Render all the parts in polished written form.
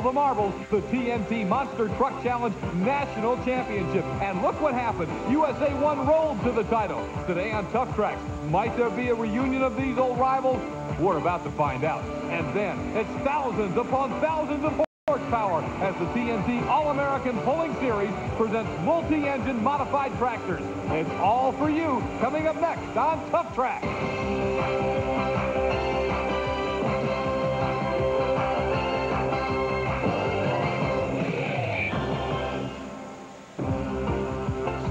the marbles, the TNT Monster Truck Challenge National Championship. And look what happened. USA 1 rolled to the title. Today on Tough Tracks, might there be a reunion of these old rivals? We're about to find out. And then it's thousands upon thousands of horsepower as the TNT All-American Pulling Series presents multi-engine modified tractors. It's all for you coming up next on Tough Tracks.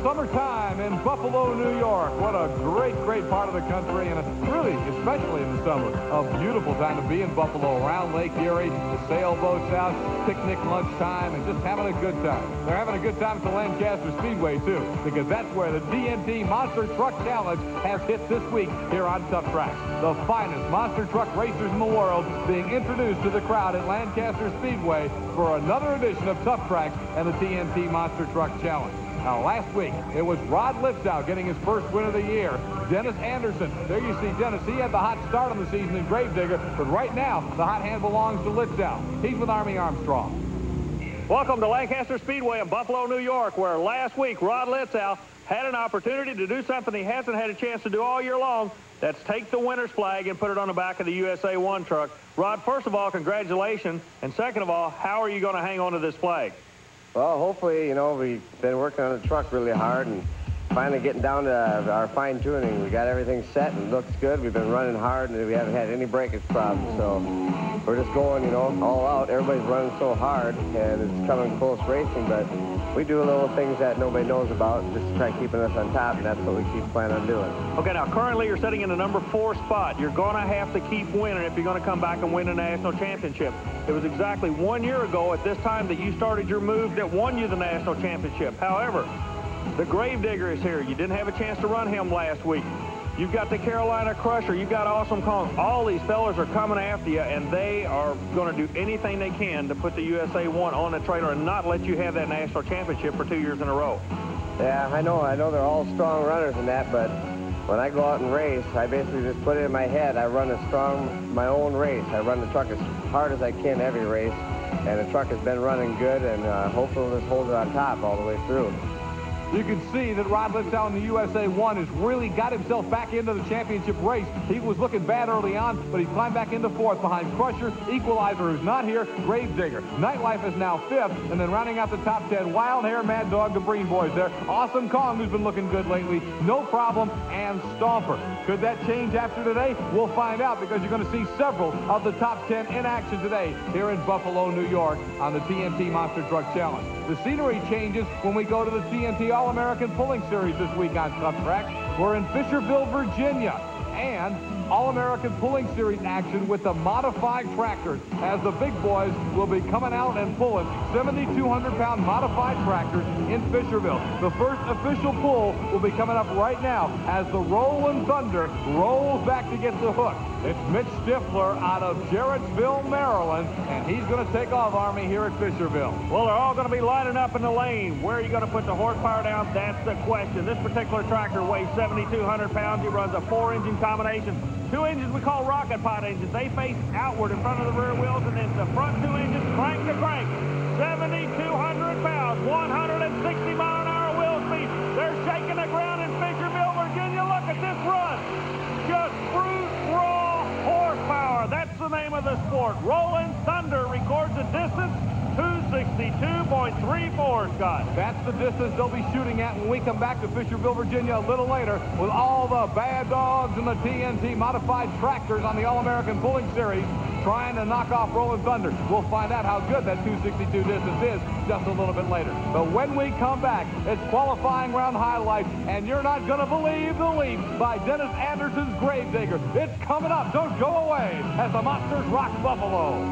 Summertime in Buffalo, New York. What a great, great part of the country, and really, especially in the summer, a beautiful time to be in Buffalo, around Lake Erie, the sailboats out, picnic lunchtime, and just having a good time. They're having a good time at the Lancaster Speedway, too, because that's where the TNT Monster Truck Challenge has hit this week here on Tough Tracks. The finest monster truck racers in the world being introduced to the crowd at Lancaster Speedway for another edition of Tough Tracks and the TNT Monster Truck Challenge. Now, last week, it was Rod Lipsow getting his first win of the year. Dennis Anderson, there you see Dennis. He had the hot start on the season in Gravedigger, but right now, the hot hand belongs to Lipsow. He's with Army Armstrong. Welcome to Lancaster Speedway in Buffalo, New York, where last week, Rod Lipsow had an opportunity to do something he hasn't had a chance to do all year long. That's take the winner's flag and put it on the back of the USA 1 truck. Rod, first of all, congratulations. And second of all, how are you going to hang on to this flag? Well, hopefully, you know, we've been working on the truck really hard and finally getting down to our fine-tuning. We got everything set and looks good. We've been running hard and we haven't had any breakage problems. So we're just going, you know, all out. Everybody's running so hard and it's coming close racing, but we do little things that nobody knows about just to try keeping us on top, and that's what we keep planning on doing. Okay, now currently you're sitting in the number 4 spot. You're going to have to keep winning if you're going to come back and win the national championship. It was exactly 1 year ago at this time that you started your move that won you the national championship. However, the Gravedigger is here. You didn't have a chance to run him last week. You've got the Carolina Crusher. You've got Awesome Kong. All these fellas are coming after you, and they are going to do anything they can to put the USA 1 on the trailer and not let you have that national championship for 2 years in a row. Yeah, I know they're all strong runners in that, but when I go out and race, I basically just put it in my head. I run my own race. I run the truck as hard as I can every race, and the truck has been running good, and hopefully we'll just hold it on top all the way through. You can see that Rod Lipsow in the USA 1 has really got himself back into the championship race. He was looking bad early on, but he climbed back into 4th behind Crusher, Equalizer, who's not here, Gravedigger. Nightlife is now 5th, and then rounding out the top 10, Wild Hair, Mad Dog, the Breen Boys there. Awesome Kong, who's been looking good lately, No Problem, and Stomper. Could that change after today? We'll find out, because you're going to see several of the top 10 in action today here in Buffalo, New York on the TNT Monster Truck Challenge. The scenery changes when we go to the TNT All-American Pulling Series this week on Tough Tracks. We're in Fisherville, Virginia, and All-American Pulling Series action with the modified tractors, as the big boys will be coming out and pulling 7,200-pound modified tractors in Fisherville. The first official pull will be coming up right now as the Rollin' Thunder rolls back to get the hook. It's Mitch Stifler out of Jarrettsville, Maryland, and he's going to take off, Army, here at Fisherville. Well, they're all going to be lining up in the lane. Where are you going to put the horsepower down? That's the question. This particular tractor weighs 7,200 pounds. It runs a 4-engine combination. 2 engines we call rocket pod engines. They face outward in front of the rear wheels, and then the front 2 engines crank to crank. 7,200 pounds, 160-mile-an-hour wheel speed. They're shaking the ground in Fisherville, Virginia. Look at this run. Just brute raw horsepower. That's the name of the sport. Rollin' Thunder records a distance 262.34, Scott. That's the distance they'll be shooting at when we come back to Fisherville, Virginia a little later with all the bad dogs and the TNT modified tractors on the All-American Pulling Series trying to knock off Rollin' Thunder. We'll find out how good that 262 distance is just a little bit later. But when we come back, it's qualifying round highlights, and you're not going to believe the leap by Dennis Anderson's Gravedigger. It's coming up. Don't go away as the Monsters rock Buffalo.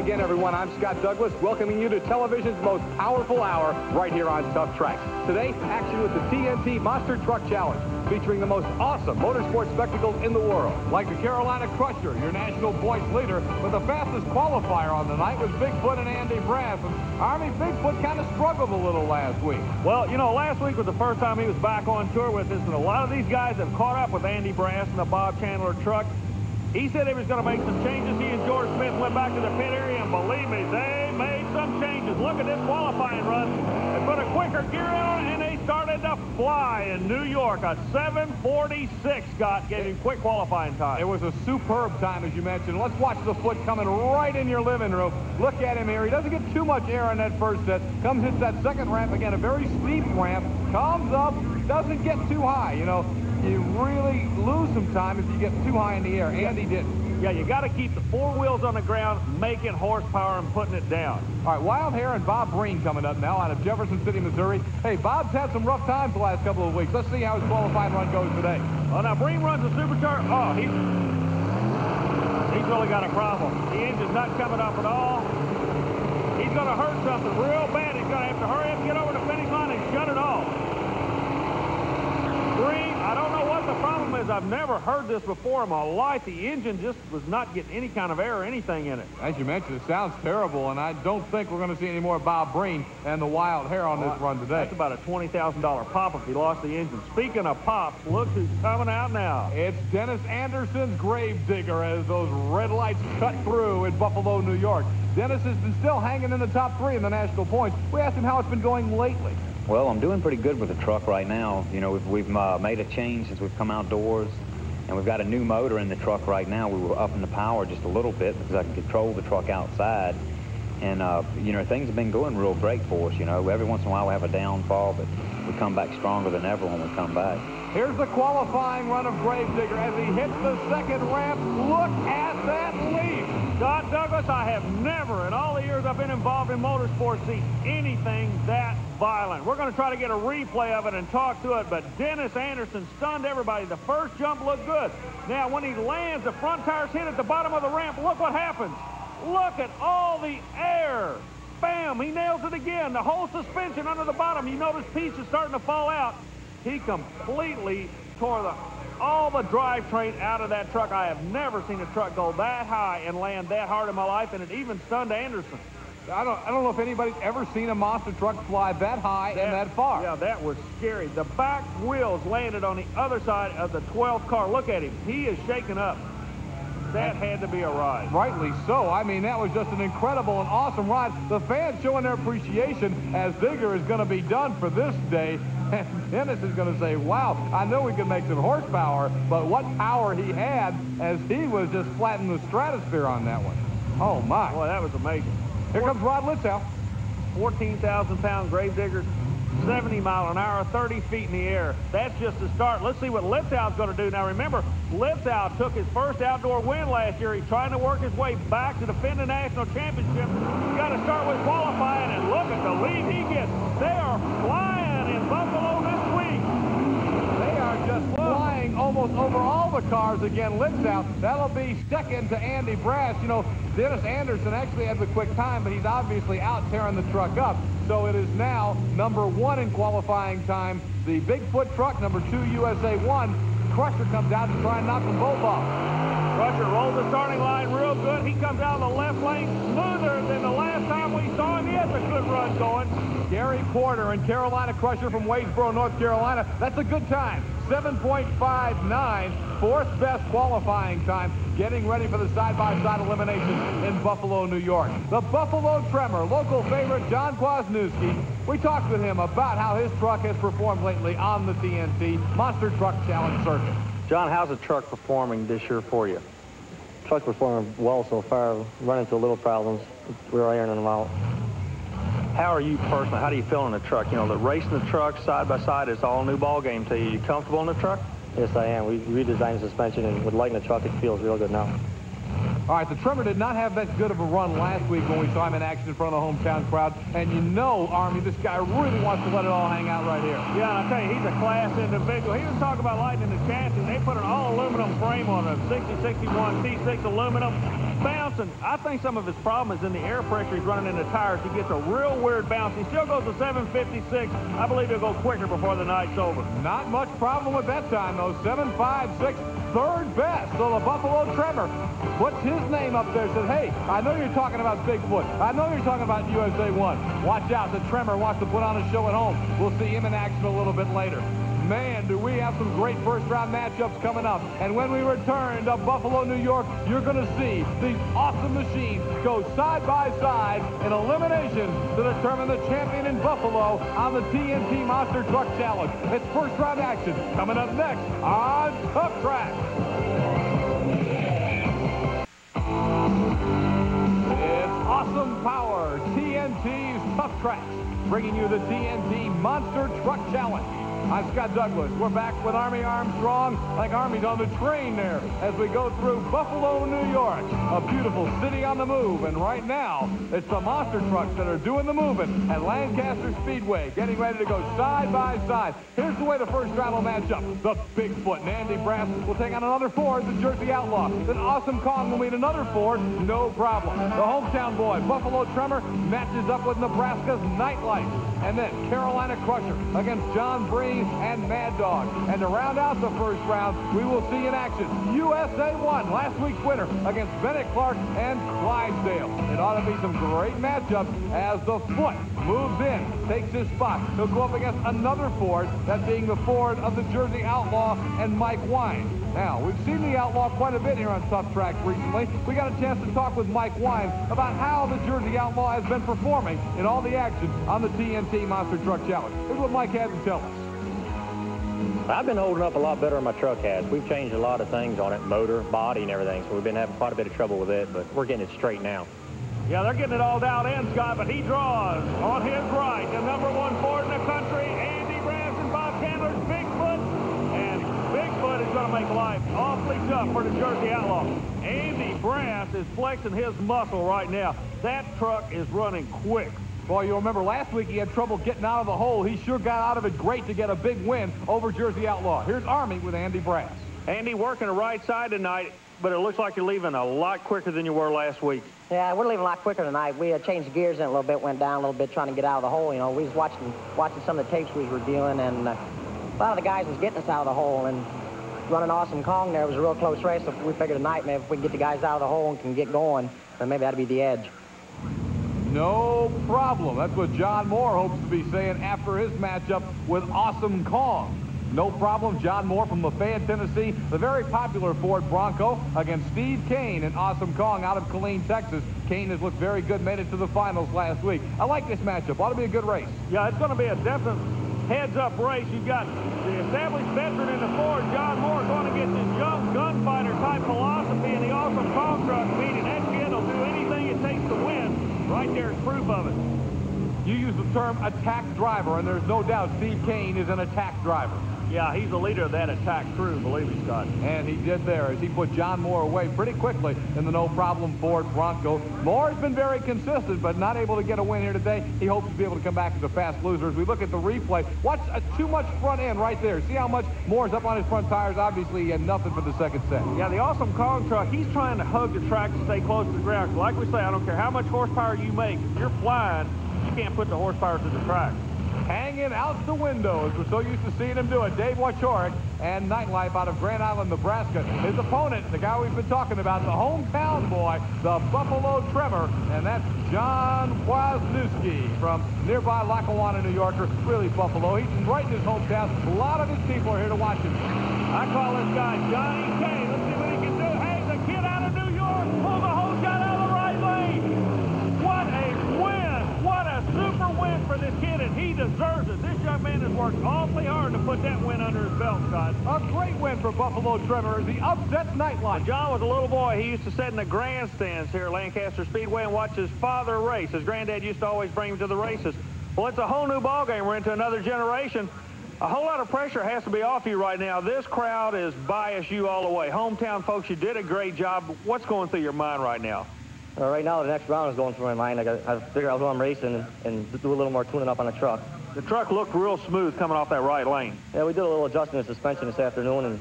Again, again, everyone. I'm Scott Douglas, welcoming you to television's most powerful hour right here on Tough Tracks. Today, action with the TNT Monster Truck Challenge, featuring the most awesome motorsport spectacles in the world. Like the Carolina Crusher, your national points leader, but the fastest qualifier on the night was Bigfoot and Andy Brass. And Army, Bigfoot kind of struggled a little last week. Well, you know, last week was the first time he was back on tour with us, and a lot of these guys have caught up with Andy Brass and the Bob Chandler truck. He said he was going to make some changes. He and George Smith went back to the pit area, and believe me, they made some changes. Look at this qualifying run. They put a quicker gear on, and they started to fly in New York. A 7:46, Scott, gave him quick qualifying time. It was a superb time, as you mentioned. Let's watch the Foot coming right in your living room. Look at him here. He doesn't get too much air on that first set. Comes into that second ramp, again, a very steep ramp. Comes up, doesn't get too high, you know. You really lose some time if you get too high in the air. Andy didn't. Yeah, you got to keep the four wheels on the ground, making horsepower and putting it down. All right, Wild Hair and Bob Breen coming up now out of Jefferson City, Missouri. Hey, Bob's had some rough times the last couple of weeks. Let's see how his qualifying run goes today. Well, now Breen runs a supercharged. Oh, he's really got a problem. The engine's not coming up at all. He's going to hurt something real bad. He's going to have to hurry up, get over the finish line, and shut it off. Breen, I don't know what the problem is. I've never heard this before in my life. The engine just was not getting any kind of air or anything in it. As you mentioned, it sounds terrible, and I don't think we're going to see any more Bob Breen and the Wild Hair on this run today. That's about a $20,000 pop if he lost the engine. Speaking of pops, look who's coming out now. It's Dennis Anderson's Gravedigger as those red lights cut through in Buffalo, New York. Dennis has been still hanging in the top 3 in the national points. We asked him how it's been going lately. Well, I'm doing pretty good with the truck right now. You know, we've made a change since we've come outdoors, and we've got a new motor in the truck right now. We were upping the power just a little bit because I can control the truck outside. And, you know, things have been going real great for us, you know. Every once in a while we have a downfall, but we come back stronger than ever when we come back. Here's the qualifying run of Gravedigger as he hits the second ramp. Look at that leap. Scott Douglas, I have never, in all the years I've been involved in motorsports, seen anything that violent. We're going to try to get a replay of it and talk to it, but Dennis Anderson stunned everybody. The first jump looked good. Now, when he lands, the front tires hit at the bottom of the ramp. Look what happens. Look at all the air. Bam, he nails it again. The whole suspension under the bottom. You notice pieces starting to fall out. He completely tore all the drivetrain out of that truck. I have never seen a truck go that high and land that hard in my life, and it even stunned Anderson. I don't know if anybody's ever seen a monster truck fly that high and that far. Yeah, that was scary. The back wheels landed on the other side of the 12th car. Look at him. He is shaking up. That had to be a ride. Rightly so. I mean, that was just an incredible and awesome ride. The fans showing their appreciation as Digger is going to be done for this day. And Dennis is going to say, wow, I know we can make some horsepower, but what power he had as he was just flattening the stratosphere on that one. Oh, my. Boy, that was amazing. Here comes Rod Litzow. 14,000-pound Gravedigger, 70 miles an hour, 30 feet in the air. That's just the start. Let's see what Litzow's going to do. Now, remember, Litzow took his first outdoor win last year. He's trying to work his way back to defend the national championship. He's got to start with qualifying, and look at the lead he gets. They are flying in Buffalo this week. They are just flying almost over all the cars again. Litzow, that'll be second to Andy Brass. You know, Dennis Anderson actually had the quick time, but he's obviously out tearing the truck up. So it is now number 1 in qualifying time. The Bigfoot truck, number 2, USA 1. Crusher comes out to try and knock them both off. Crusher rolls the starting line real good. He comes out of the left lane smoother than the last time we saw him. He has a good run going. Gary Porter and Carolina Crusher from Wadesboro, North Carolina. That's a good time. 7.59, fourth best qualifying time, getting ready for the side-by-side elimination in Buffalo, New York. The Buffalo Tremor, local favorite John Kwasniewski. We talked with him about how his truck has performed lately on the TNT Monster Truck Challenge circuit. John, how's the truck performing this year for you? Truck's performing well so far. Run into little problems. We're ironing them out. How are you personally? How do you feel in the truck? You know, the racing the truck side by side is all new ball game to you. You comfortable in the truck? Yes, I am. We redesigned the suspension, and with lighting the truck, it feels real good now. All right, the Tremor did not have that good of a run last week when we saw him in action in front of the hometown crowd. And you know, Army, this guy really wants to let it all hang out right here. Yeah, and I tell you, he's a class individual. He was talking about lightening the chassis. They put an all-aluminum frame on it, 6061 T6 aluminum. Bounced Listen, I think some of his problem is in the air pressure he's running in the tires. He gets a real weird bounce. He still goes to 756. I believe he'll go quicker before the night's over. Not much problem with that time, though. 7.56, third best. So the Buffalo Tremor puts his name up there and says, hey, I know you're talking about Bigfoot. I know you're talking about USA 1. Watch out. The Tremor wants to put on a show at home. We'll see him in action a little bit later. Man, do we have some great first-round matchups coming up. And when we return to Buffalo, New York, you're going to see these awesome machines go side by side in elimination to determine the champion in Buffalo on the TNT Monster Truck Challenge. It's first-round action coming up next on Tough Track. It's Awesome Power, TNT's Tough Tracks, bringing you the TNT Monster Truck Challenge. I'm Scott Douglas. We're back with Army Armstrong, like Army's on the train there, as we go through Buffalo, New York, a beautiful city on the move. And right now, it's the monster trucks that are doing the moving at Lancaster Speedway, getting ready to go side by side. Here's the way the first round will match up. The Bigfoot and Andy Brass will take on another Ford, the Jersey Outlaw. Then Awesome Kong will meet another Ford, no problem. The hometown boy, Buffalo Tremor, matches up with Nebraska's Nightlight. And then Carolina Crusher against John Breen and Mad Dog. And to round out the first round, we will see in action USA 1, last week's winner, against Bennett Clark and Clydesdale. It ought to be some great matchups as the Foot moves in, takes his spot. He'll go up against another Ford, that being the Ford of the Jersey Outlaw and Mike Wine. Now, we've seen the Outlaw quite a bit here on Tough Track recently. We got a chance to talk with Mike Wine about how the Jersey Outlaw has been performing in all the action on the TNT Monster Truck Challenge. Here's what Mike had to tell us. I've been holding up a lot better than my truck has. We've changed a lot of things on it, motor, body, and everything, so we've been having quite a bit of trouble with it, but we're getting it straight now. Yeah, they're getting it all down in, Scott, but he draws on his right. The #1 Ford in the country, Andy Brass and Bob Candler's Bigfoot. And Bigfoot is going to make life awfully tough for the Jersey Outlaw. Andy Brass is flexing his muscle right now. That truck is running quick. Boy, you'll remember last week he had trouble getting out of the hole. He sure got out of it great to get a big win over Jersey Outlaw. Here's Army with Andy Brass. Andy working the right side tonight, but it looks like you're leaving a lot quicker than you were last week. Yeah, we're leaving a lot quicker tonight. We changed the gears in a little bit, went down a little bit trying to get out of the hole. You know, we was watching some of the tapes we were doing, and a lot of the guys was getting us out of the hole, and running Awesome Kong there was a real close race, so we figured tonight, maybe if we can get the guys out of the hole and can get going, then maybe that'd be the edge. No problem. That's what John Moore hopes to be saying after his matchup with Awesome Kong. No problem. John Moore from Lafayette, Tennessee. The very popular Ford Bronco against Steve Kane and Awesome Kong out of Killeen, Texas. Kane has looked very good, made it to the finals last week. I like this matchup. Ought to be a good race. Yeah, it's going to be a definite heads-up race. You've got the established veteran in the Ford, John Moore, going against his young gunfighter-type philosophy in the Awesome Kong truck, meaning that kid will do anything it takes to win. Right there's proof of it. You use the term attack driver, and there's no doubt Steve Kane is an attack driver. Yeah, he's the leader of that attack crew, believe me, Scott. And he did there as he put John Moore away pretty quickly in the no-problem Ford Bronco. Moore's been very consistent, but not able to get a win here today. He hopes to be able to come back as a fast loser. As we look at the replay, watch too much front end right there. See how much Moore's up on his front tires? Obviously, he had nothing for the second set. Yeah, the Awesome Kong truck, he's trying to hug the track to stay close to the ground. Like we say, I don't care how much horsepower you make. If you're flying, you can't put the horsepower to the track. Hanging out the windows. We're so used to seeing him do it. Dave Wachorek and Nightlife out of Grand Island, Nebraska. His opponent, the guy we've been talking about, the hometown boy, the Buffalo Tremor, and that's John Wisniewski from nearby Lackawanna, New York, or really Buffalo. He's right in his hometown. A lot of his people are here to watch him. I call this guy Johnny K. Let's see what he can do. Hey, the kid out of New York pulls a whole shot out of the right lane. What a win. What a super win for this kid, and he deserves it. This young man has worked awfully hard to put that win under his belt, Scott. A great win for Buffalo Tremor as he upsets Nightlife. John was a little boy. He used to sit in the grandstands here at Lancaster Speedway and watch his father race. His granddad used to always bring him to the races. Well, it's a whole new ballgame. We're into another generation. A whole lot of pressure has to be off you right now. This crowd is biased you all the way. Hometown folks, you did a great job. What's going through your mind right now? Right now, the next round is going through my mind. I figure out who I'm racing and do a little more tuning up on the truck. The truck looked real smooth coming off that right lane. Yeah, we did a little adjustment in suspension this afternoon, and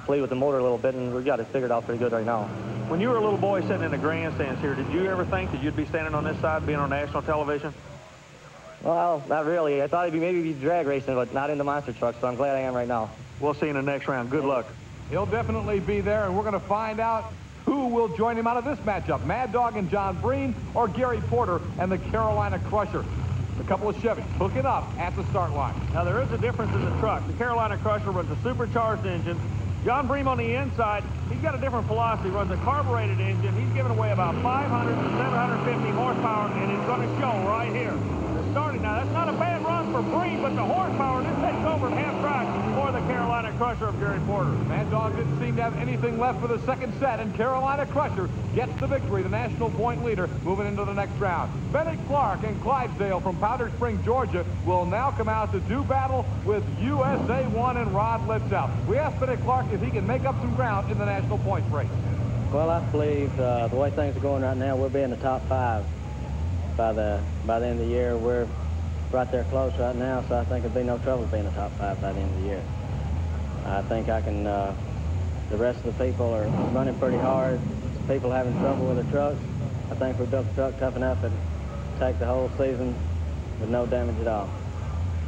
play with the motor a little bit, and we got it figured out pretty good right now. When you were a little boy sitting in the grandstands here, did you ever think that you'd be standing on this side, being on national television? Well, not really. I thought it'd be maybe be drag racing, but not in the monster truck, so I'm glad I am right now. We'll see you in the next round. Good luck. He'll definitely be there, and we're going to find out who will join him out of this matchup, Mad Dog and John Breen, or Gary Porter and the Carolina Crusher. A couple of Chevys hooking up at the start line. Now, there is a difference in the truck. The Carolina Crusher runs a supercharged engine. John Bream on the inside, he's got a different philosophy. He runs a carbureted engine. He's giving away about 500 to 750 horsepower, and it's going to show right here. The starting, now, that's not a bad run for Bream, but the horsepower, this takes over half track for the Carolina Crusher of Gary Porter. Mad Dog didn't seem to have anything left for the second set, and Carolina Crusher gets the victory, the national point leader, moving into the next round. Bennett Clark and Clydesdale from Powder Springs, Georgia, will now come out to do battle with USA 1 and Rod Litzow. We asked Bennett Clark if he can make up some ground in the national points race. Well, I believe the way things are going right now, we'll be in the top 5 by the end of the year. We're right there close right now, so I think it'd be no trouble to be in the top 5 by the end of the year. I think I can, the rest of the people are running pretty hard. People having trouble with their trucks. I think we built the truck tough enough to take the whole season with no damage at all.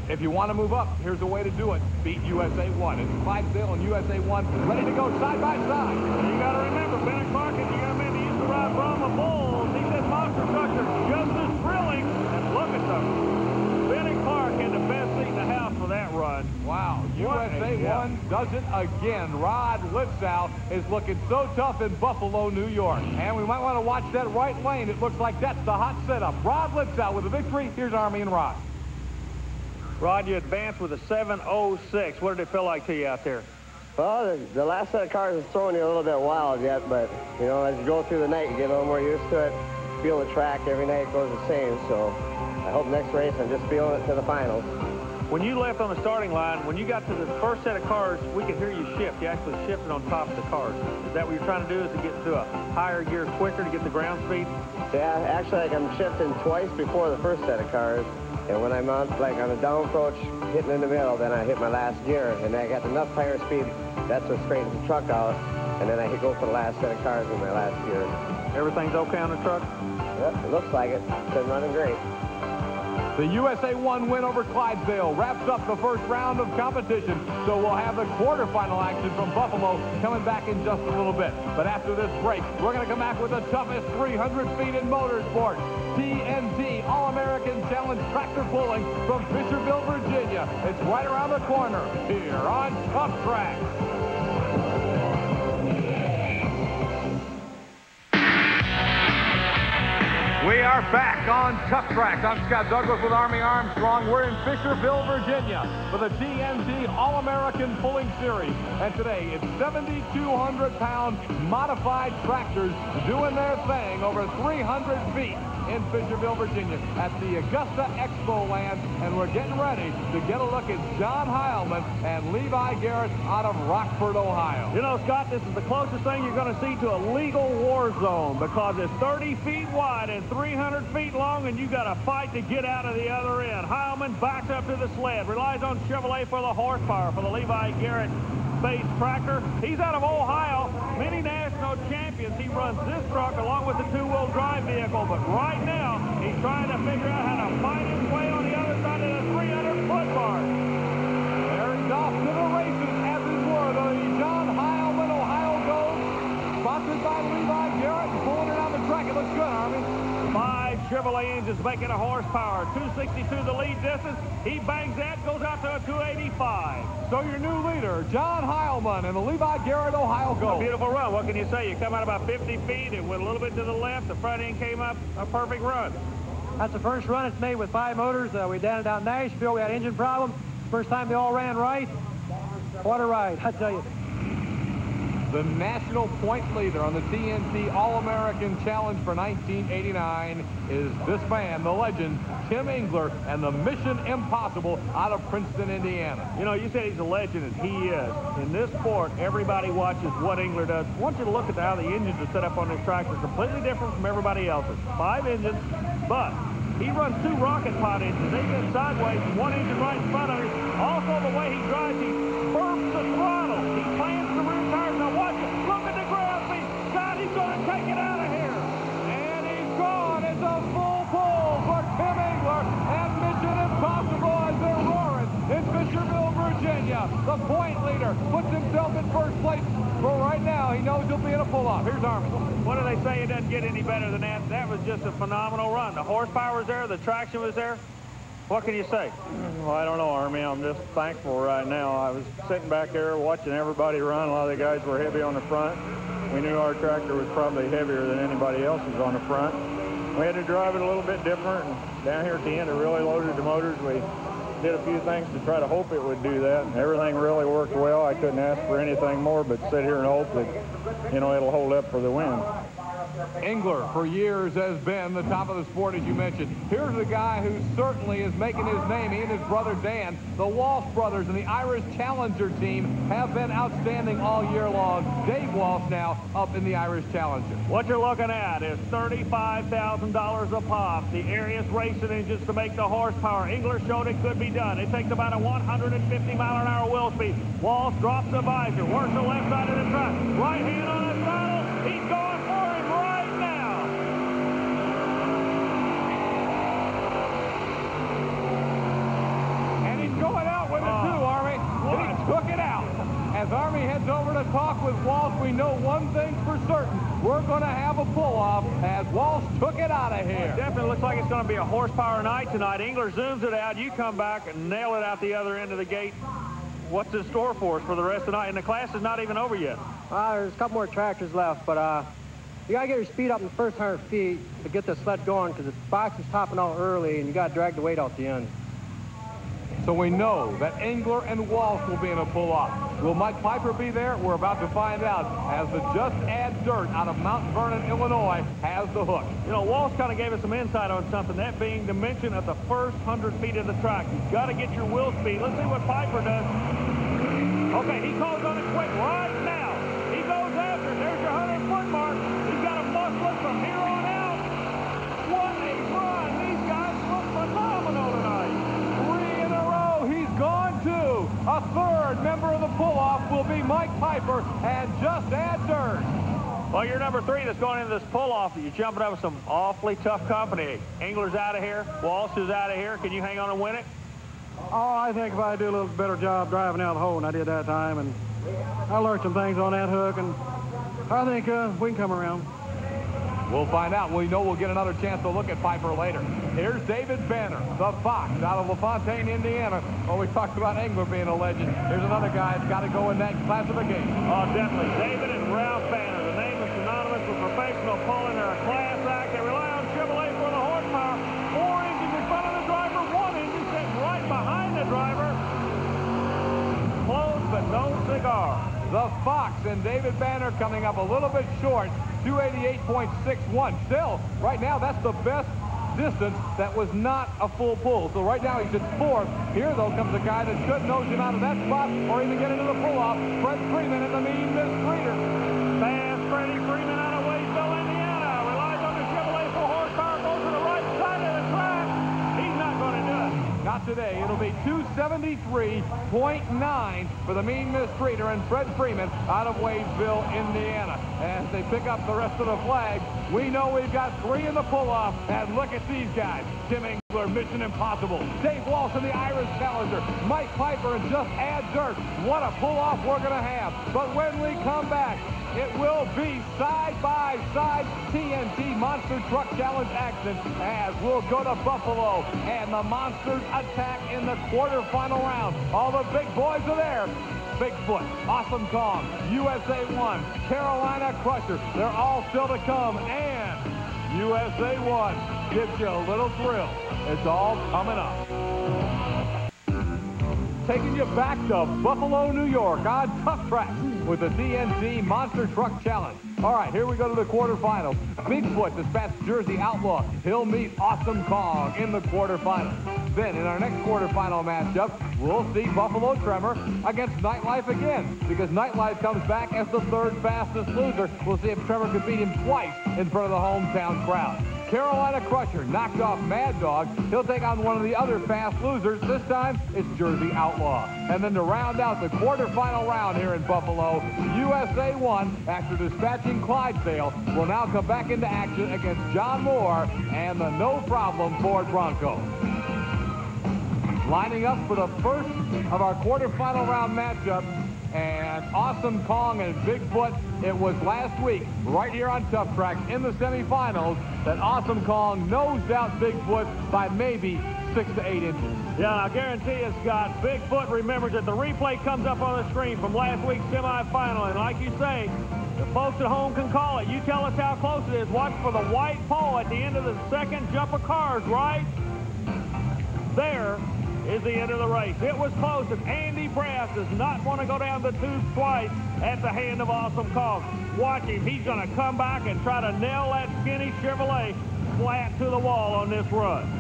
If you want to move up, here's a way to do it. Beat USA 1. It's Clydesdale and USA 1 ready to go side by side. You got to remember, Bennett Clark is the young man that used to ride Brahma Bulls. He said monster trucks are just as thrilling. And look at them. Bennett Clark had the best seat in the house for that run. Wow, USA 1 does it again. Rod Litzow is looking so tough in Buffalo, New York. And we might want to watch that right lane. It looks like that's the hot setup. Rod Litzow with the victory. Here's Army and Rod. Rod, you advanced with a 7:06. What did it feel like to you out there? Well, the last set of cars is throwing you a little bit wild yet, but, you know, as you go through the night, you get a little more used to it. Feel the track every night goes the same, so I hope next race I'm just feeling it to the finals. When you left on the starting line, when you got to the first set of cars, we could hear you shift. You actually shifted on top of the cars. Is that what you're trying to do, is to get to a higher gear quicker to get the ground speed? Yeah, actually, like, I'm shifting twice before the first set of cars. And when I'm on, like, on a down approach, hitting in the middle, then I hit my last gear, and I got enough tire speed. That's what straightens the truck out, and then I go for the last set of cars in my last gear. Everything's okay on the truck? Yep, it looks like it. It's been running great. The USA 1 win over Clydesdale wraps up the first round of competition, so we'll have the quarterfinal action from Buffalo coming back in just a little bit. But after this break, we're going to come back with the toughest 300 feet in motorsports. TNT All-American Challenge Tractor Pulling from Fisherville, Virginia. It's right around the corner here on Tough Track. We are back on Tough Track. I'm Scott Douglas with Army Armstrong. We're in Fisherville, Virginia for the TNT All-American Pulling Series. And today, it's 7,200-pound modified tractors doing their thing over 300 feet in Fisherville, Virginia at the Augusta Expo Land. And we're getting ready to get a look at John Heilman and Levi Garrett out of Rockford, Ohio. You know, Scott, this is the closest thing you're going to see to a legal war zone because it's 30 feet wide and 300 feet long, and you got to fight to get out of the other end. Heilman backs up to the sled, relies on Chevrolet for the horsepower for the Levi Garrett base tractor. He's out of Ohio, many national champions. He runs this truck along with the two-wheel drive vehicle, but right now he's trying to figure out how to find his way on the other side of the 300-foot mark. There he's off to the races, as it were. The John Heilman Ohio Gold, sponsored by Levi Garrett, and pulling it down the track. It looks good, Army. 5 Chevrolet engines making a horsepower. 262 the lead distance. He bangs that, goes out to a 285. So your new leader, John Heilman, and the Levi Garrett Ohio Gold. A beautiful run. What can you say? You come out about 50 feet. It went a little bit to the left. The front end came up. A perfect run. That's the first run it's made with 5 motors. We done it out in Nashville. We had engine problems. First time they all ran right. What a ride, I tell you. The national point leader on the TNT All-American Challenge for 1989 is this man, the legend, Tim Engler, and the Mission Impossible out of Princeton, Indiana. You know, you said he's a legend, and he is. In this sport, everybody watches what Engler does. I want you to look at how the engines are set up on this tractor. Completely different from everybody else's. 5 engines, but he runs 2 rocket pod engines. They get sideways, and 1 engine right in front of him. Also, the way he drives, he burps the throttle. He plans the rear winner puts himself in first place. For right now, he knows he'll be in a pull-off. Here's Army. What do they say? It doesn't get any better than that. That was just a phenomenal run. The horsepower was there. The traction was there. What can you say? Well, I don't know, Army. I'm just thankful right now. I was sitting back there watching everybody run. A lot of the guys were heavy on the front. We knew our tractor was probably heavier than anybody else's on the front. We had to drive it a little bit different. And down here at the end, it really loaded the motors. We did a few things to try to hope it would do that. And everything really worked well. I couldn't ask for anything more but sit here and hope that, you know, it'll hold up for the win. Engler, for years, has been the top of the sport, as you mentioned. Here's a guy who certainly is making his name. He and his brother Dan, the Walsh brothers and the Irish Challenger team have been outstanding all year long. Dave Walsh now up in the Irish Challenger. What you're looking at is $35,000 a pop. The Arius racing engines to make the horsepower. Engler showed it could be done. It takes about a 150-mile-an-hour wheel speed. Walsh drops the visor, works the left side of the track. Right hand on the throttle. He's going for him right now. And he's going out with it too, Army. He took it out. As Army heads over to talk with Walsh, we know one thing's for certain. We're going to have a pull-off as Walsh took it out of here. It definitely looks like it's going to be a horsepower night tonight. Engler zooms it out. You come back and nail it out the other end of the gate. What's in store for us for the rest of the night? And the class is not even over yet. There's a couple more tractors left, but you got to get your speed up in the first 100 feet to get the sled going because the box is topping out early and you got to drag the weight out the end. So we know that Engler and Walsh will be in a pull-off. Will Mike Piper be there? We're about to find out as the Just Add Dirt out of Mount Vernon, Illinois has the hook. You know, Walsh kind of gave us some insight on something, that being the mention of the first 100 feet of the track. You've got to get your wheel speed. Let's see what Piper does. Okay, he calls on it quick right now. He goes after it. There's your 100-foot mark. He's got to muscle it from here on out. What a run. These guys look phenomenal tonight. Gone too. A third member of the pull-off will be Mike Piper and Just Add Dirt. Well, you're number 3 that's going into this pull-off. You're jumping up with some awfully tough company. Engler's out of here. Walsh is out of here. Can you hang on and win it? Oh, I think if I do a little better job driving out the hole than I did that time, and I learned some things on that hook, and I think we can come around. We'll find out. We know we'll get another chance to look at Piper later. Here's David Banner, the Fox, out of LaFontaine, Indiana. Well, we talked about Engler being a legend. Here's another guy that's got to go in that classification. Oh, definitely. David and Ralph Banner. The name is synonymous with professional pulling. They're a class act. They rely on Chevrolet for the horsepower. 4 engines in front of the driver. 1 engine sitting right behind the driver. Close, but no cigar. The Fox and David Banner coming up a little bit short. 288.61. Still, right now, that's the best distance that was not a full pull. So right now, he's at 4th. Here, though, comes a guy that should nose him out of that spot or even get into the pull-off. Fred Freeman in the Mean Miss Streeter. Fast Freddie Freeman out of Waysville, Indiana. Relies on the Chevrolet for horsepower. Goes to the right side of the track. He's not going to do it. Not today. It'll be 273.9 for the Mean Miss Streeter and Fred Freeman out of Waysville, Indiana. As they pick up the rest of the flags, we know we've got 3 in the pull-off. And look at these guys. Tim Engler, Mission Impossible. Dave Walsh in the Irish Challenger. Mike Piper and Just Add Dirt. What a pull-off we're going to have. But when we come back, it will be side-by-side TNT Monster Truck Challenge action as we'll go to Buffalo and the Monsters attack in the quarterfinal round. All the big boys are there. Bigfoot, Awesome Kong, USA 1, Carolina Crusher. They're all still to come. And USA 1 gives you a little thrill. It's all coming up. Taking you back to Buffalo, New York on Tough Track with the TNT Monster Truck Challenge. All right, here we go to the quarterfinals. Bigfoot dispatched Jersey Outlaw. He'll meet Awesome Kong in the quarterfinals. Then in our next quarterfinal matchup, we'll see Buffalo Tremor against Nightlife again, because Nightlife comes back as the 3rd fastest loser. We'll see if Tremor can beat him twice in front of the hometown crowd. Carolina Crusher knocked off Mad Dog. He'll take on one of the other fast losers. This time, it's Jersey Outlaw. And then to round out the quarterfinal round here in Buffalo, USA 1, after dispatching Clydesdale, will now come back into action against John Moore and the no-problem Ford Bronco. Lining up for the first of our quarterfinal round matchups, And Awesome Kong and Bigfoot, it was last week, right here on Tough Track in the semifinals, that Awesome Kong nosed out Bigfoot by maybe 6 to 8 inches. Yeah, I guarantee you, Scott, Bigfoot remembers that the replay comes up on the screen from last week's semifinal. And like you say, the folks at home can call it. You tell us how close it is. Watch for the white pole at the end of the second jump of cars, right? There is the end of the race. It was close, and Andy Brass does not want to go down the tubes twice at the hand of Awesome Kong. Watch him. He's going to come back and try to nail that skinny Chevrolet flat to the wall on this run.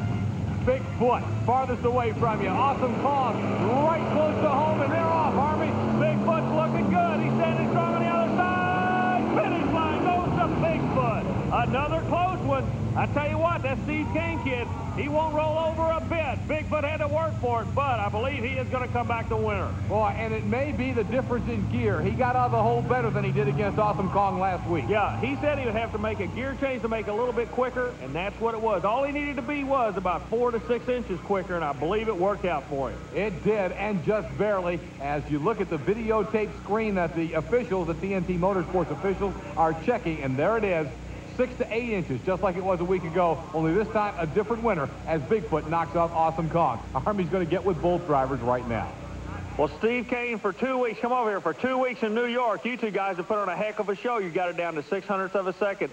Bigfoot, farthest away from you. Awesome Kong, right close to home, and they're off, Army. Bigfoot's looking good. He's standing strong on the other side. Finish line goes to Bigfoot. Another close one. I tell you what, that Steve Kane kid, he won't roll over a bit. Bigfoot had to work for it, but I believe he is going to come back the winner. Boy, and it may be the difference in gear. He got out of the hole better than he did against Awesome Kong last week. Yeah, he said he would have to make a gear change to make it a little bit quicker, and that's what it was. All he needed to be was about 4 to 6 inches quicker, and I believe it worked out for him. It did, and just barely. As you look at the videotape screen that the officials, the TNT Motorsports officials, are checking, and there it is. 6 to 8 inches, just like it was a week ago, only this time a different winner as Bigfoot knocks off Awesome Kong. Army's going to get with both drivers right now. Well, Steve Kane, for 2 weeks, come over here, for 2 weeks in New York, you two guys have put on a heck of a show. You got it down to 600ths of a second.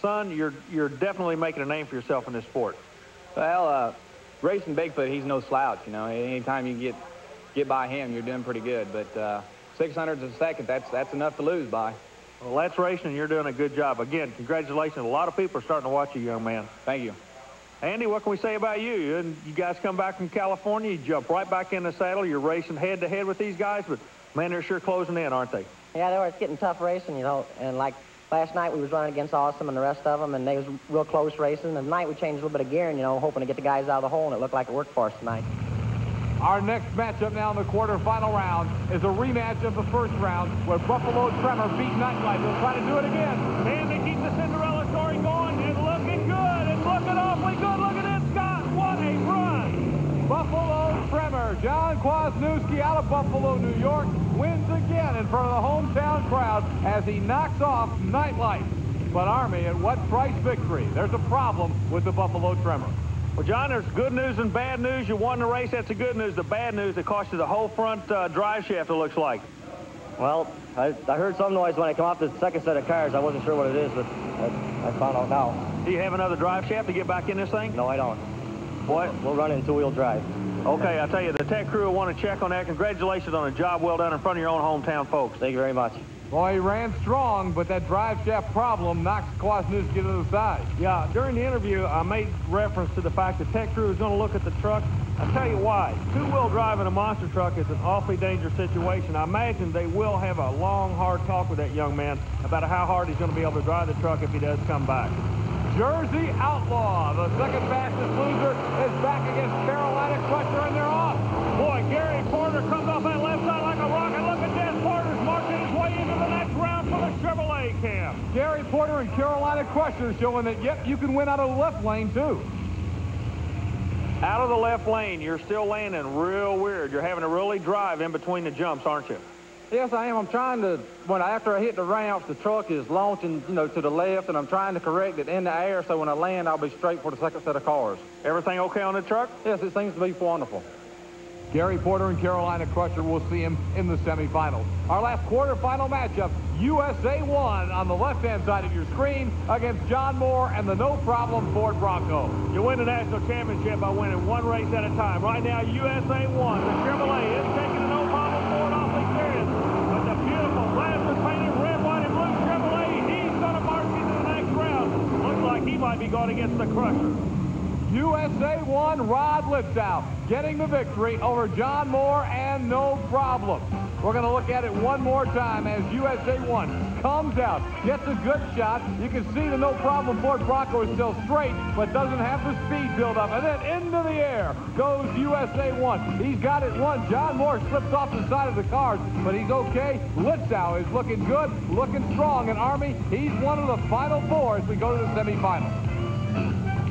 Son, you're definitely making a name for yourself in this sport. Well, racing Bigfoot, he's no slouch, you know. Anytime you get by him, you're doing pretty good. But 600ths of a second, that's enough to lose by. Well, that's racing, and you're doing a good job. Again, congratulations. A lot of people are starting to watch you, young man. Thank you. Andy, what can we say about you? You guys come back from California, you jump right back in the saddle. You're racing head-to-head with these guys, but, man, they're sure closing in, aren't they? Yeah, it's getting tough racing, you know. And, like, last night we was running against Awesome and the rest of them, and they was real close racing. And tonight we changed a little bit of gearing, you know, hoping to get the guys out of the hole, and it looked like it worked for us tonight. Our next matchup now in the quarterfinal round is a rematch of the first round where Buffalo Tremor beat Nightlife. They'll try to do it again. And they keep the Cinderella story going. It's looking good. It's looking awfully good. Look at it, Scott. What a run. Buffalo Tremor, John Kwasniewski out of Buffalo, New York, wins again in front of the hometown crowd as he knocks off Nightlife. But Army, at what price victory? There's a problem with the Buffalo Tremor. Well, John, there's good news and bad news. You won the race. That's the good news. The bad news, it cost you the whole front drive shaft, it looks like. Well, I heard some noise when I come off the second set of cars. I wasn't sure what it is, but I found out now. Do you have another drive shaft to get back in this thing? No, I don't. What? We'll run in two-wheel drive. Okay, I tell you, the tech crew will want to check on that. Congratulations on a job well done in front of your own hometown folks. Thank you very much. Boy, he ran strong, but that drive shaft problem knocks Kwasniewski to the side. Yeah, during the interview, I made reference to the fact the tech crew is going to look at the truck. I'll tell you why. Two-wheel drive in a monster truck is an awfully dangerous situation. I imagine they will have a long, hard talk with that young man about how hard he's going to be able to drive the truck if he does come back. Jersey Outlaw, the second fastest loser, is back against Carolina Crusher, and they're off. Boy, Gary Porter comes off that left side like a rocket. Look at this. Porter's marching his way into the next round for the Chevrolet camp. Gary Porter and Carolina Crusher showing that, yep, you can win out of the left lane, too. Out of the left lane, you're still landing real weird. You're having to really drive in between the jumps, aren't you? Yes, I am. I'm trying to, after I hit the ramps, the truck is launching, you know, to the left, and I'm trying to correct it in the air, so when I land, I'll be straight for the second set of cars. Everything okay on the truck? Yes, it seems to be wonderful. Gary Porter and Carolina Crusher, will see him in the semifinals. Our last quarterfinal matchup, USA 1 on the left-hand side of your screen against John Moore and the no-problem Ford Bronco. You win the national championship by winning one race at a time. Right now, USA 1, the Chevrolet is taking a no-problem Ford awfully serious. But the beautiful glass-painted red, white, and blue Chevrolet, he's going to march into the next round. Looks like he might be going against the Crusher. USA 1, Rod Litzow getting the victory over John Moore and no problem. We're going to look at it one more time as USA 1 comes out, gets a good shot. You can see the no problem Ford Bronco is still straight, but doesn't have the speed build up. And then into the air goes USA 1. He's got it won. John Moore slips off the side of the cars, but he's okay. Litzow is looking good, looking strong. And Army, he's one of the final four as we go to the semifinals.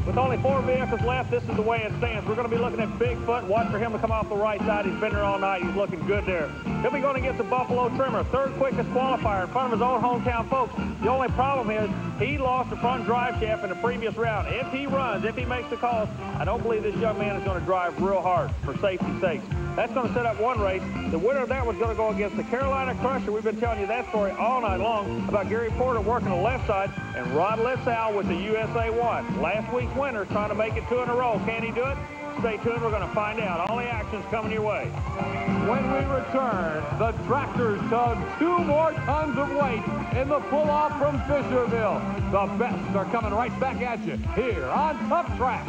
With only 4 vehicles left, this is the way it stands. We're going to be looking at Bigfoot. Watch for him to come off the right side. He's been there all night. He's looking good there. He'll be going against the Buffalo Trimmer, 3rd quickest qualifier in front of his own hometown folks. The only problem is he lost the front drive shaft in the previous round. If he runs, if he makes the calls, I don't believe this young man is going to drive real hard for safety's sakes. That's going to set up one race. The winner of that was going to go against the Carolina Crusher. We've been telling you that story all night long about Gary Porter working the left side and Rod LaSalle with the USA 1. Last week's winner is trying to make it 2 in a row. Can he do it? Stay tuned. We're going to find out. All the action's coming your way. When we return, the tractors tug 2 more tons of weight in the pull-off from Fisherville. The best are coming right back at you here on Tough Track.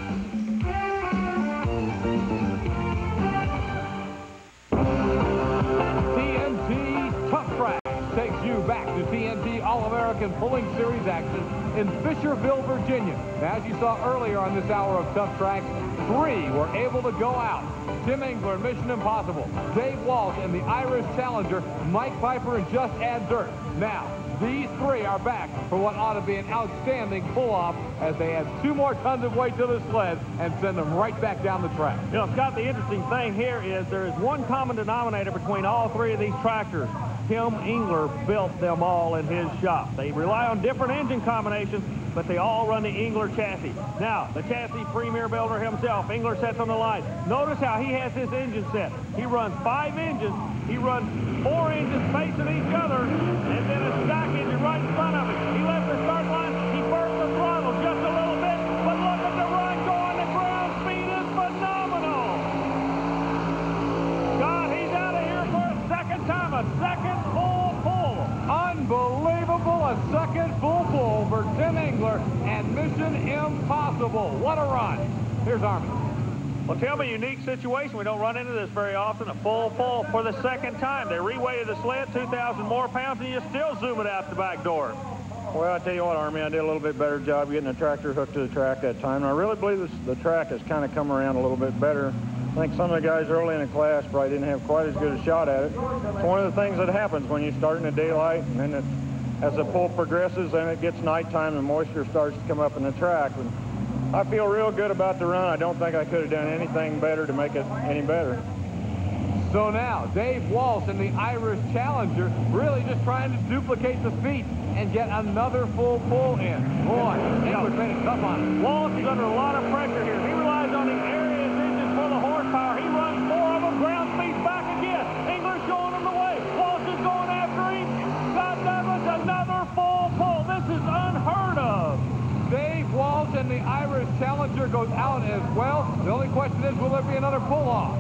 TNT Tough Track takes you back to TNT All-American Pulling Series action in Fisherville, Virginia. Now, as you saw earlier on this hour of Tough Tracks, 3 were able to go out. Tim Engler in Mission Impossible, Dave Walsh in the Irish Challenger, Mike Piper and Just Add Dirt. Now, these 3 are back for what ought to be an outstanding pull-off as they add 2 more tons of weight to the sled and send them right back down the track. You know, Scott, the interesting thing here is there is one common denominator between all 3 of these tractors. Tim Engler built them all in his shop. They rely on different engine combinations, but they all run the Engler chassis. Now, the chassis premier builder himself, Engler, sets on the line. Notice how he has his engine set. He runs 5 engines. He runs 4 engines facing each other, and then a stock engine right in front of him. He left the start line. He burnt the throttle just a little bit, but look at the run going. The ground speed is phenomenal. God, he's out of here for a second time, a second full pull. Unbelievable, a second full pull for Tim Engler and Mission Impossible. What a run. Here's Armin. Well, tell me, unique situation. We don't run into this very often. A full pull for the second time. They reweighted the sled, 2,000 more pounds, and you still zoom it out the back door. Well, I tell you what, Army, I did a little bit better job getting the tractor hooked to the track that time. And I really believe the track has kind of come around a little bit better. I think some of the guys early in the class probably didn't have quite as good a shot at it. It's one of the things that happens when you start in the daylight, and then as the pull progresses and it gets nighttime, the moisture starts to come up in the track. And I feel real good about the run. I don't think I could have done anything better to make it any better. So now, Dave Walsh in the Irish Challenger really just trying to duplicate the feat and get another full pull in. Boy, Engler's made it tough on him. Walsh is under a lot of pressure here. He relies on the Arias engines for the horsepower. He runs 4 of them, ground speed's back again. Engler's showing him the way. Walsh is going after him. God Douglas, another full pull. This is unheard of. Dave Walsh in the Irish Challenger goes out as well. The only question is, will there be another pull-off?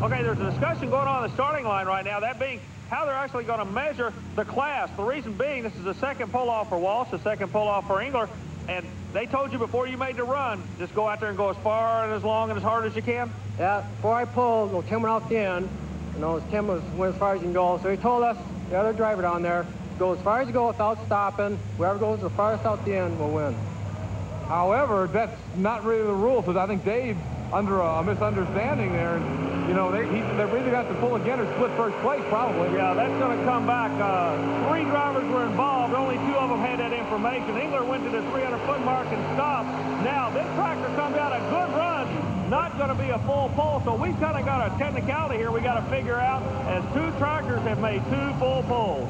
Okay, there's a discussion going on the starting line right now, that being how they're actually going to measure the class. The reason being, this is the second pull-off for Walsh, the second pull-off for Engler, and they told you before you made the run, just go out there and go as far and as long and as hard as you can? Yeah, before I pulled, Tim went out the end. You know, Tim went as far as you can go, so he told us, the other driver down there, go as far as you go without stopping. Whoever goes the farthest out the end will win. However, that's not really the rule, because I think Dave, under a misunderstanding there, you know, they're either got to pull again or split first place, probably. Yeah, that's going to come back. 3 drivers were involved. Only 2 of them had that information. Engler went to the 300-foot mark and stopped. Now, this tractor comes out a good run. Not going to be a full pull, so we've kind of got a technicality here we got to figure out, as 2 tractors have made 2 full pulls.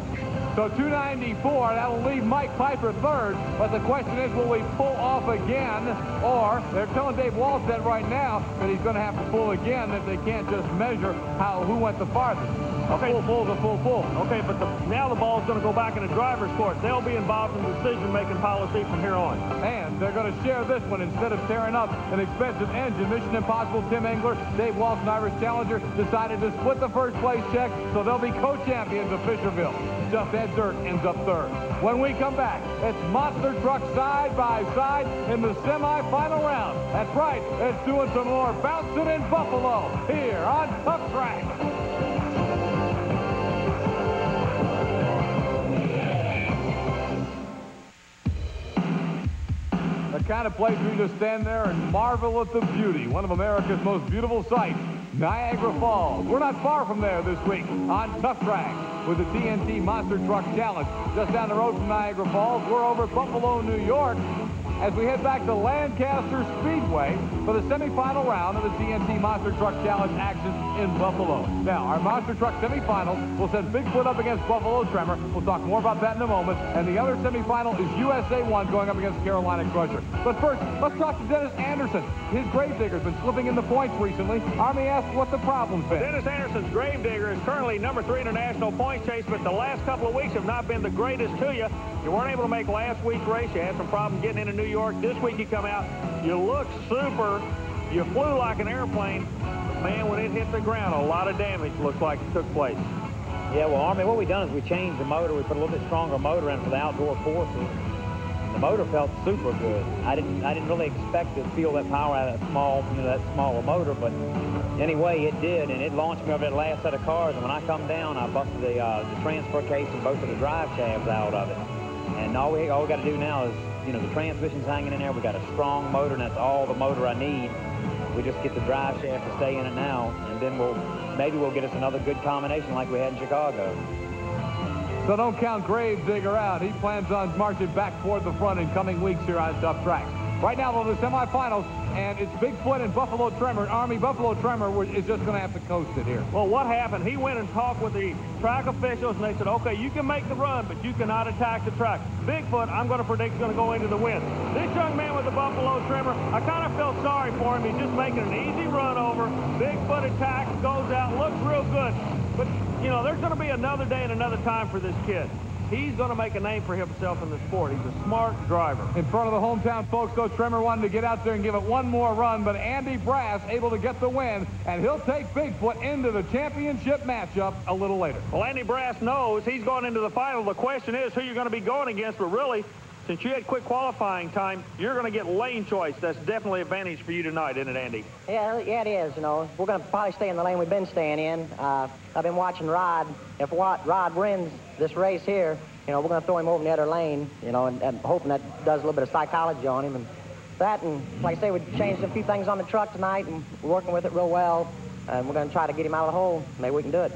So 294, that'll leave Mike Piper 3rd, but the question is, will we pull off again? Or they're telling Dave Walsh that right now that he's going to have to pull again, that they can't just measure who went the farthest. Okay. A full pull's a full pull. Okay, but now the ball's going to go back in the driver's court. They'll be involved in decision-making policy from here on. And they're going to share this one instead of tearing up an expensive engine. Mission Impossible, Tim Engler, Dave Walsh, and Irish Challenger decided to split the first place check, so they'll be co-champions of Fisherville. Just Ed Dirt ends up 3rd. When we come back, it's monster truck side by side in the semi-final round. That's right, it's doing some more bouncing in Buffalo here on Tough Track. The kind of place we just stand there and marvel at the beauty. One of America's most beautiful sights, Niagara Falls. We're not far from there this week on Tough Track with the TNT Monster Truck Challenge. Just down the road from Niagara Falls, we're over at Buffalo, New York. as we head back to Lancaster Speedway for the semifinal round of the TNT Monster Truck Challenge action in Buffalo. Now, our Monster Truck semifinals will send Bigfoot up against Buffalo Tremor. We'll talk more about that in a moment. And the other semifinal is USA 1 going up against Carolina Crusher. But first, let's talk to Dennis Anderson. His Gravedigger's been slipping in the points recently. Army asks what the problem's been. Dennis Anderson's Gravedigger is currently number 3 in the national point chase, but the last couple of weeks have not been the greatest to you. You weren't able to make last week's race. You had some problems getting into New York. This week you come out, you look super. You flew like an airplane. But man, when it hit the ground, a lot of damage looks like it took place. Yeah, well, Army, what we done is we changed the motor. We put a little bit stronger motor in for the outdoor forces. The motor felt super good. I didn't really expect to feel that power out of that small, that smaller motor, but anyway, it did, and it launched me over that last set of cars. And when I come down, I busted the transfer case and both of the drive shafts out of it. And all we got to do now is, the transmission's hanging in there. We got a strong motor, and that's all the motor I need. We just get the drive shaft to stay in it now, and then maybe we'll get us another good combination like we had in Chicago. So don't count Gravedigger out. He plans on marching back toward the front in coming weeks here on Tough Tracks. Right now, though, the semifinals, and it's Bigfoot and Buffalo Tremor. Army, Buffalo Tremor is just going to have to coast it here. Well, what happened? He went and talked with the track officials, and they said, okay, you can make the run, but you cannot attack the track. Bigfoot, I'm going to predict, is going to go into the win. This young man with the Buffalo Tremor, I kind of felt sorry for him. He's just making an easy run over. Bigfoot attacks, goes out, looks real good. But, there's going to be another day and another time for this kid. He's going to make a name for himself in the sport. He's a smart driver. In front of the hometown folks, though, Tremor wanted to get out there and give it one more run, but Andy Brass able to get the win, and he'll take Bigfoot into the championship matchup a little later. Well, Andy Brass knows he's going into the final. The question is who you're going to be going against, but really, since you had quick qualifying time, you're going to get lane choice. That's definitely an advantage for you tonight, isn't it, Andy? Yeah, it is. We're going to probably stay in the lane we've been staying in. I've been watching Rod. If Rod wins this race here, we're going to throw him over in the other lane, and hoping that does a little bit of psychology on him. And that, and like I say, we changed a few things on the truck tonight, and we're working with it real well. And we're going to try to get him out of the hole. Maybe we can do it.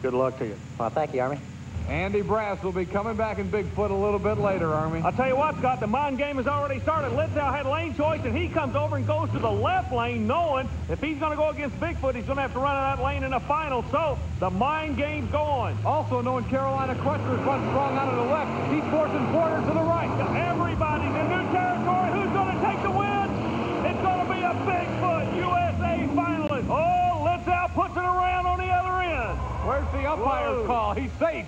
Good luck to you. Well, thank you, Army. Andy Brass will be coming back in Bigfoot a little bit later, Army. I'll tell you what, Scott, the mind game has already started. Litzow had lane choice, and he comes over and goes to the left lane, knowing if he's going to go against Bigfoot, he's going to have to run in that lane in the final. So the mind game's going. Also knowing Carolina Crusher is run strong out of the left, he's forcing Porter to the right. Everybody's in new territory. Who's going to take the win? It's going to be a Bigfoot USA finalist. Oh, Litzow puts it around on the other end. Where's the umpire's call? He's safe.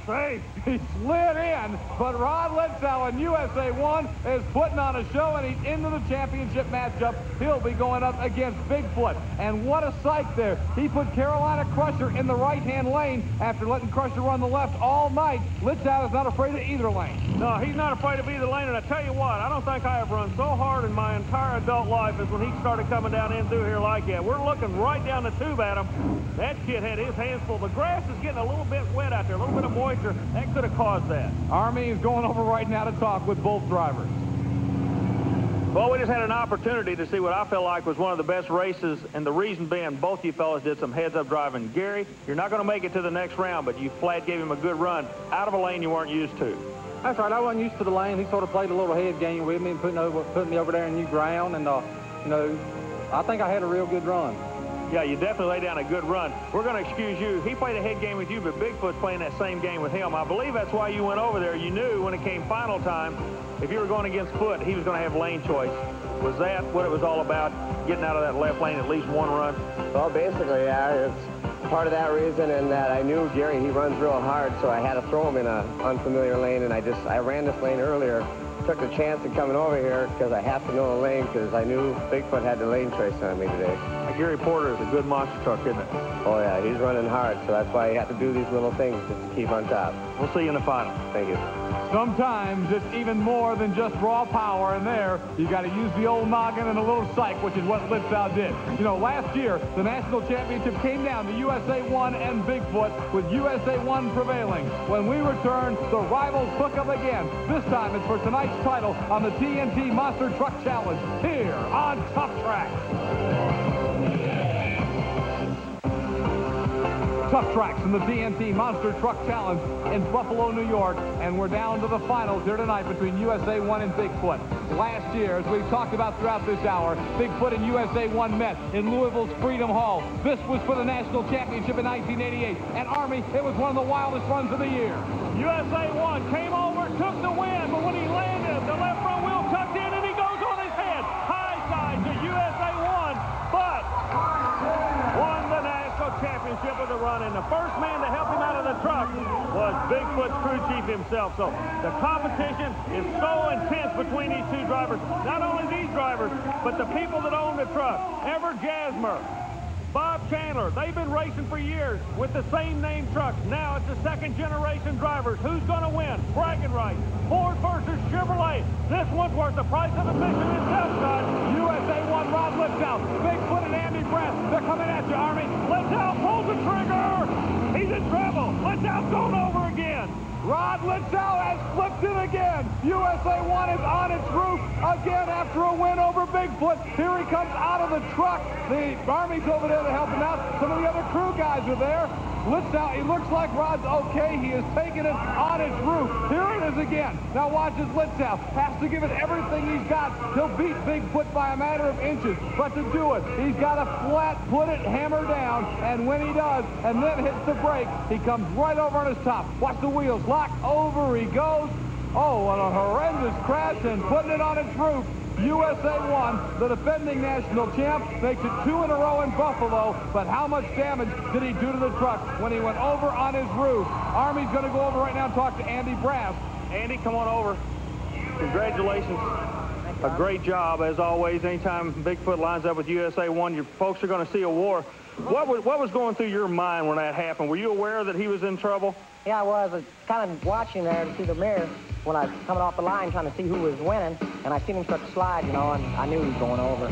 He slid in, but Rod Litzow in USA 1 is putting on a show, and he's into the championship matchup. He'll be going up against Bigfoot. And what a sight there. He put Carolina Crusher in the right-hand lane after letting Crusher run the left all night. Litzow is not afraid of either lane. No, he's not afraid of either lane, and I tell you what, I don't think I have run so hard in my entire adult life as when he started coming down in through here like that. We're looking right down the tube at him. That kid had his hands full. The grass is getting a little bit wet out there, a little bit of moisture. That could have caused that. Army is going over right now to talk with both drivers. Well, we just had an opportunity to see what I feel like was one of the best races, and the reason being both you fellas did some heads-up driving. Gary, you're not going to make it to the next round, but you flat gave him a good run out of a lane you weren't used to. That's right. I wasn't used to the lane. He sort of played a little head game with me and putting me over there in new ground, and, I think I had a real good run. Yeah, you definitely laid down a good run. We're going to excuse you. He played a head game with you, but Bigfoot's playing that same game with him. I believe that's why you went over there. You knew when it came final time, if you were going against Foot, he was going to have lane choice. Was that what it was all about, getting out of that left lane at least one run? Well, basically, yeah, it's part of that reason, and that I knew Gary, he runs real hard, so I had to throw him in an unfamiliar lane, and I ran this lane earlier. Took the chance of coming over here because I have to know the lane, because I knew Bigfoot had the lane choice on me today. Gary Porter is a good monster truck, isn't it? Oh, yeah, he's running hard, so that's why you have to do these little things just to keep on top. We'll see you in the final. Thank you. Sometimes it's even more than just raw power, and there you got to use the old noggin and a little psych, which is what Litzow did. Last year, the national championship came down to USA 1 and Bigfoot, with USA 1 prevailing. When we return, the rivals hook up again. This time it's for tonight's title on the TNT Monster Truck Challenge here on Tough Tracks. Tough Tracks in the TNT Monster Truck Challenge in Buffalo, New York, and we're down to the finals here tonight between USA 1 and Bigfoot. Last year, as we've talked about throughout this hour, Bigfoot and USA 1 met in Louisville's Freedom Hall. This was for the national championship in 1988, and Army, it was one of the wildest runs of the year. USA 1 came over, took the win, but when he landed, the left front wheel tucked in, and he goes on his head. High side to USA 1, but won the national championship with a run, and the first man to help him out of the truck was Bigfoot's crew chief himself. So the competition is so intense between these two drivers. Not only these drivers, but the people that own the truck. Ever Jasmer, Bob Chandler, they've been racing for years with the same name trucks. Now it's the second generation drivers. Who's going to win? Bragging rights. Ford versus Chevrolet. This one's worth the price of admission itself, Scott. USA 1, Rod Litzow, Bigfoot and Andy Brass. They're coming at you, Army. Litzow pulls the trigger. He's in trouble. Litzow's going over again. Rod Litzow has flipped it again. USA 1 is on its roof again after a win over Bigfoot. Here he comes out of the truck. The Army's over there to help him out. Some of the other crew guys are there. Litzow, he looks like Rod's okay. He is taking it on its roof. Here it is again. Now watch as Litzow has to give it everything he's got. He'll beat Bigfoot by a matter of inches. But to do it, he's got to flat put it, hammer down. And when he does, and then hits the brake, he comes right over on his top. Watch the wheels lock. Over he goes. Oh, what a horrendous crash, and putting it on its roof. USA 1, the defending national champ, makes it 2 in a row in Buffalo. But how much damage did he do to the truck when he went over on his roof? Army's going to go over right now and talk to Andy Brass. Andy, come on over. Congratulations. A great job, as always. Anytime Bigfoot lines up with USA 1, your folks are going to see a war. What was going through your mind when that happened? Were you aware that he was in trouble? Yeah, I was kind of watching there to see the mirror when I was coming off the line trying to see who was winning, and I seen him start to slide, you know, and I knew he was going over.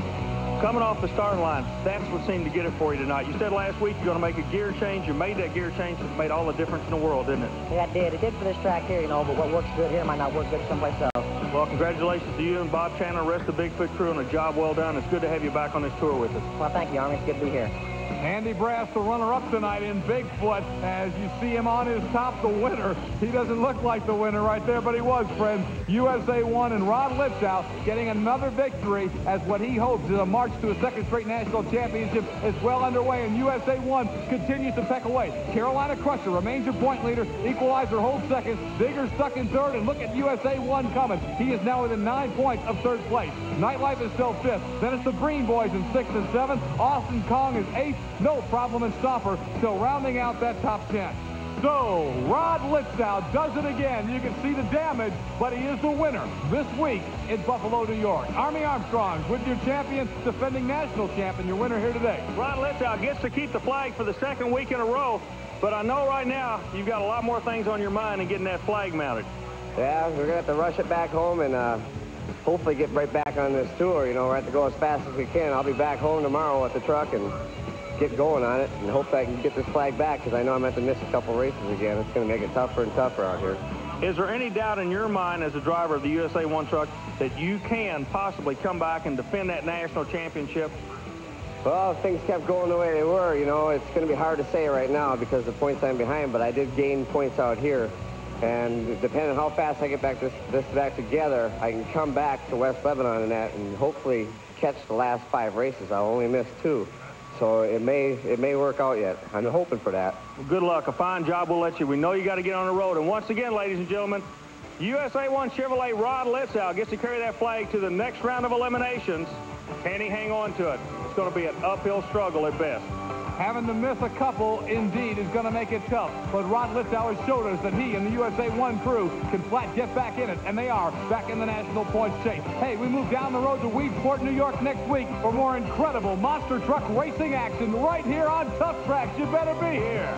Coming off the starting line, that's what seemed to get it for you tonight. You said last week you're going to make a gear change. You made that gear change. It made all the difference in the world, didn't it? Yeah, it did. It did for this track here, you know, but what works good here might not work good someplace else. Well, congratulations to you and Bob Chandler and the rest of the Bigfoot crew on a job well done. It's good to have you back on this tour with us. Well, thank you, Army. It's good to be here. Andy Brass, the runner-up tonight in Bigfoot. As you see him on his top, the winner. He doesn't look like the winner right there, but he was, friends. USA 1 and Rod Litzow getting another victory as what he hopes is a march to a second straight national championship is well underway, and USA 1 continues to peck away. Carolina Crusher remains your point leader. Equalizer holds second. Digger stuck in third, and look at USA 1 coming. He is now within 9 points of third place. Nightlife is still fifth. Then it's the Breen Boys in 6th and 7th. Austin Kong is 8th. No Problem and Stopper still rounding out that top 10. So, Rod Litzow does it again. You can see the damage, but he is the winner this week in Buffalo, New York. Army Armstrong with your champion, defending national champion, your winner here today. Rod Litzow gets to keep the flag for the second week in a row, but I know right now you've got a lot more things on your mind than getting that flag mounted. Yeah, we're going to have to rush it back home and hopefully get right back on this tour. You know, we're going to have to go as fast as we can. I'll be back home tomorrow with the truck and get going on it and hope I can get this flag back, because I know I'm going to have to miss a couple races again. It's going to make it tougher and tougher out here. Is there any doubt in your mind as a driver of the USA 1 truck that you can possibly come back and defend that national championship? Well, if things kept going the way they were, you know, it's going to be hard to say right now because the points I'm behind, but I did gain points out here. And depending on how fast I get back this back together, I can come back to West Lebanon and that and hopefully catch the last 5 races. I'll only miss 2. So it may work out yet. I'm hoping for that. Well, good luck. A fine job will let you. We know you got to get on the road. And once again, ladies and gentlemen, USA 1 Chevrolet Rod Litzow gets to carry that flag to the next round of eliminations. Can he hang on to it? It's going to be an uphill struggle at best. Having to miss a couple, indeed, is going to make it tough. But Rod Litzow has showed us that he and the USA 1 crew can flat get back in it, and they are back in the national points chase. Hey, we move down the road to Weedsport, New York next week for more incredible monster truck racing action right here on Tough Tracks. You better be here.